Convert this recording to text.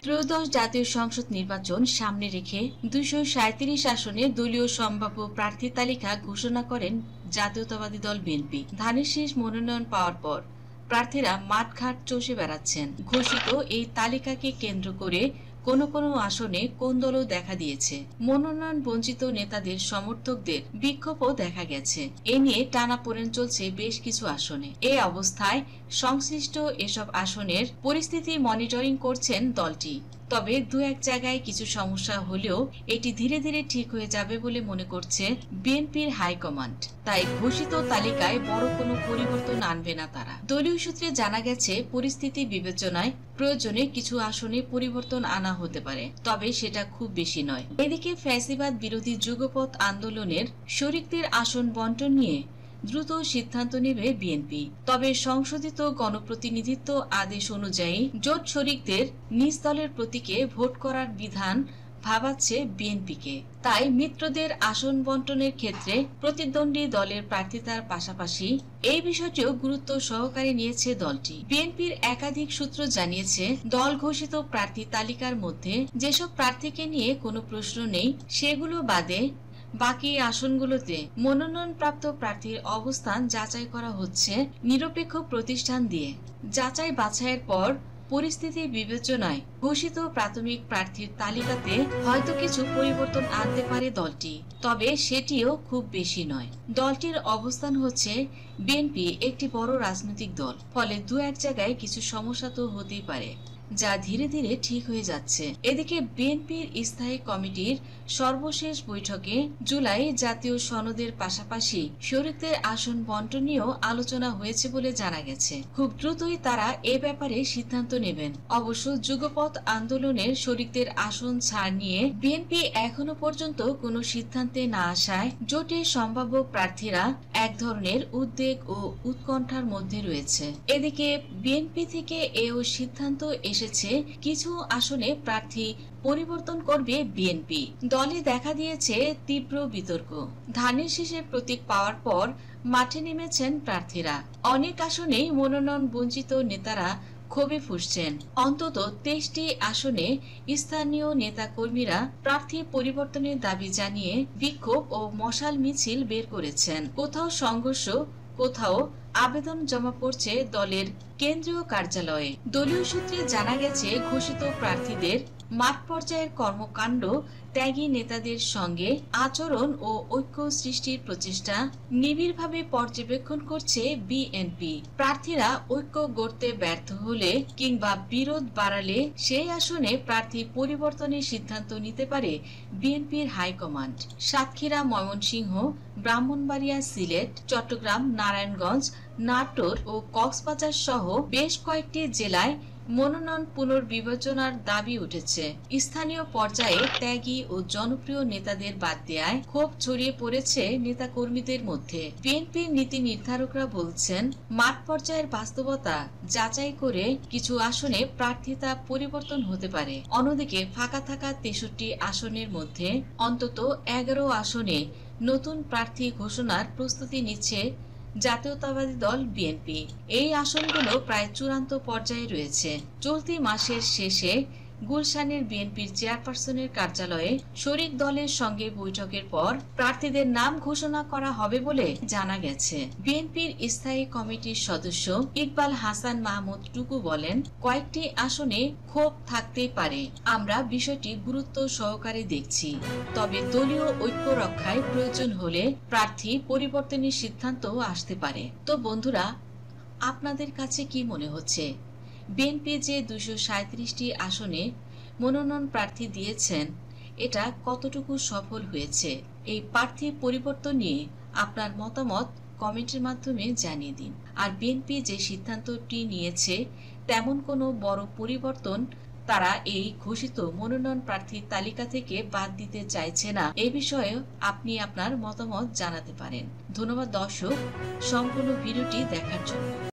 ত্রয়োদশ জাতীয় সংসদ নির্বাচন সামনে রেখে ২৩৭ আসনে দলীয় সম্ভাব্য প্রার্থী তালিকা ঘোষণা করেন জাতীয়তাবাদী দল বিএনপি। ধানের শীষ মনোনয়ন পাওয়ার পর প্রার্থীরা মাঠঘাট চষে বেড়াচ্ছেন। ঘোষিত এই তালিকাকে কেন্দ্র করে কোনো কোনো আসনে কোন্দলও দেখা দিয়েছে। মনোনয়ন বঞ্চিত নেতাদের সমর্থকদের বিক্ষোভও দেখা গেছে। এ নিয়ে টানাপোড়েন চলছে বেশ কিছু আসনে। এই অবস্থায় সংশ্লিষ্ট এসব আসনের পরিস্থিতি মনিটরিং করছেন দলটি। তবে দু এক জায়গায় কিছু সমস্যা হলেও এটি ধীরে ধীরে ঠিক হয়ে যাবে বলে মনে করছে বিএনপির হাইকমান্ড। তাই ঘোষিত তালিকায় বড় কোনো পরিবর্তন আনবে না তারা। দলীয় সূত্রে জানা গেছে, পরিস্থিতি বিবেচনায় প্রয়োজনে কিছু আসনে পরিবর্তন আনা হতে পারে, তবে সেটা খুব বেশি নয়। এদিকে ফ্যাসিবাদ বিরোধী যুগপৎ আন্দোলনের শরিকদের আসন বন্টন নিয়ে দ্রুত সিদ্ধান্ত নেবে বিএনপি। তবে সংশোধিত গণপ্রতিনিধিত্ব আদেশ অনুযায়ী জোট শরিকদের নিজ দলের প্রতীকে ভোট করার বিধান ভাবাচ্ছে বিএনপিকে। তাই মিত্রদের আসন বন্টনের ক্ষেত্রে প্রতিদ্বন্দ্বী দলের প্রার্থিতার পাশাপাশি এই বিষয়টিও গুরুত্ব সহকারে নিয়েছে দলটি। বিএনপির একাধিক সূত্র জানিয়েছে, দল ঘোষিত প্রার্থী তালিকার মধ্যে যেসব প্রার্থীকে নিয়ে কোনো প্রশ্ন নেই, সেগুলো বাদে বাকি আসনগুলোতে মনোনয়নপ্রাপ্ত প্রার্থীর অবস্থান যাচাই করা হচ্ছে নিরপেক্ষ প্রতিষ্ঠান দিয়ে। যাচাই বাছাইয়ের পর পরিস্থিতি বিবেচনায় ঘোষিত প্রাথমিক প্রার্থীর তালিকাতে হয়তো কিছু পরিবর্তন আনতে পারে দলটি, তবে সেটিও খুব বেশি নয়। দলটির অবস্থান হচ্ছে, বিএনপি একটি বড় রাজনৈতিক দল, ফলে দু এক জায়গায় কিছু সমস্যা তো হতেই পারে, যা ধীরে ধীরে ঠিক হয়ে যাচ্ছে। এদিকে বিএনপির স্থায়ী কমিটির সর্বশেষ বৈঠকে জুলাই জাতীয় সনদের পাশাপাশি শরিকদের আসন বন্টন নিয়েও আলোচনা হয়েছে বলে জানা গেছে। খুব দ্রুতই তারা এ ব্যাপারে সিদ্ধান্ত নেবেন। অবশ্য যুগপৎ আন্দোলনের শরিকদের আসন ছাড় নিয়ে বিএনপি এখনো পর্যন্ত কোনো সিদ্ধান্তে না আসায় জোটের সম্ভাব্য প্রার্থীরা এক ধরনের উদ্বেগ ও উৎকণ্ঠার মধ্যে রয়েছে। এদিকে বিএনপি থেকে এও সিদ্ধান্ত এসেছে, কিছু আসনে প্রার্থী পরিবর্তন করবে বিএনপি। দলে দেখা দিয়েছে তীব্র বিতর্ক। ধানের শীষের প্রতীক পাওয়ার পর মাঠে নেমেছেন প্রার্থীরা। অনেক আসনেই মনোনয়ন বঞ্চিত নেতারা ক্ষোভে ফুঁসছেন। অন্তত ২৩টি আসনে স্থানীয় নেতা কর্মীরা প্রার্থী পরিবর্তনের দাবি জানিয়ে বিক্ষোভ ও মশাল মিছিল বের করেছেন। কোথাও সংঘর্ষ, কোথাও আবেদন জমা পড়ছে দলের কেন্দ্রীয় কার্যালয়ে। দলীয় সূত্রে জানা গেছে, ঘোষিত প্রার্থীদের মাঠ পর্যায়ের কর্মকাণ্ড, ত্যাগী নেতাদের সঙ্গে আচরণ ও ঐক্য সৃষ্টির প্রচেষ্টা নিবিড়ভাবে পর্যবেক্ষণ করছে বিএনপি। প্রার্থীরা ঐক্য গড়তে ব্যর্থ হলে কিংবা বিরোধ বাড়ালে সেই আসনে প্রার্থী পরিবর্তনের সিদ্ধান্ত নিতে পারে বিএনপির হাইকমান্ড। সাতক্ষীরা, ময়মনসিংহ, ব্রাহ্মণবাড়িয়া, সিলেট, চট্টগ্রাম, নারায়ণগঞ্জ, নাটোর ও কক্সবাজার সহ বেশ কয়েকটি জেলায় মনোনয়ন পুনর্বিবেচনার দাবি উঠেছে। স্থানীয় পর্যায়ে ত্যাগী ও জনপ্রিয় নেতাদের বাদ দেয়ায় ক্ষোভ ছড়িয়ে পড়েছে নেতাকর্মীদের মধ্যে। বিএনপির নীতি নির্ধারকরা বলছেন, মাঠ পর্যায়ের বাস্তবতা যাচাই করে কিছু আসনে প্রার্থিতা পরিবর্তন হতে পারে। অন্যদিকে ফাঁকা থাকা ৬৩ আসনের মধ্যে অন্তত ১১ আসনে নতুন প্রার্থী ঘোষণার প্রস্তুতি নিচ্ছে জাতীয়তাবাদী দল বিএনপি। এই আসনগুলো প্রায় চূড়ান্ত পর্যায়ে রয়েছে। চলতি মাসের শেষে গুলশানের বিএনপির চেয়ারপারসনের কার্যালয়ে শরিক দলের সঙ্গে বৈঠকের পর প্রার্থীদের নাম ঘোষণা করা হবে বলে জানা গেছে। বিএনপির স্থায়ী কমিটির সদস্য ইকবাল হাসান মাহমুদ টুকু বলেন, কয়েকটি আসনে ক্ষোভ থাকতেই পারে, আমরা বিষয়টি গুরুত্ব সহকারে দেখছি। তবে দলীয় ঐক্য রক্ষায় প্রয়োজন হলে প্রার্থী পরিবর্তনের সিদ্ধান্ত আসতে পারে। তো বন্ধুরা, আপনাদের কাছে কি মনে হচ্ছে, বিএনপি যে ২৩৭টি আসনে মনোনয়ন প্রার্থী দিয়েছেন, এটা কতটুকু সফল হয়েছে? এই প্রার্থী পরিবর্তন নিয়ে আপনার মতামত কমেন্টের মাধ্যমে জানিয়ে দিন। আর বিএনপি যে সিদ্ধান্তটি নিয়েছে, তেমন কোনো বড় পরিবর্তন তারা এই ঘোষিত মনোনয়ন প্রার্থীর তালিকা থেকে বাদ দিতে চাইছে না, এ বিষয়ে আপনি আপনার মতামত জানাতে পারেন। ধন্যবাদ দর্শক, সম্পূর্ণ ভিডিওটি দেখার জন্য।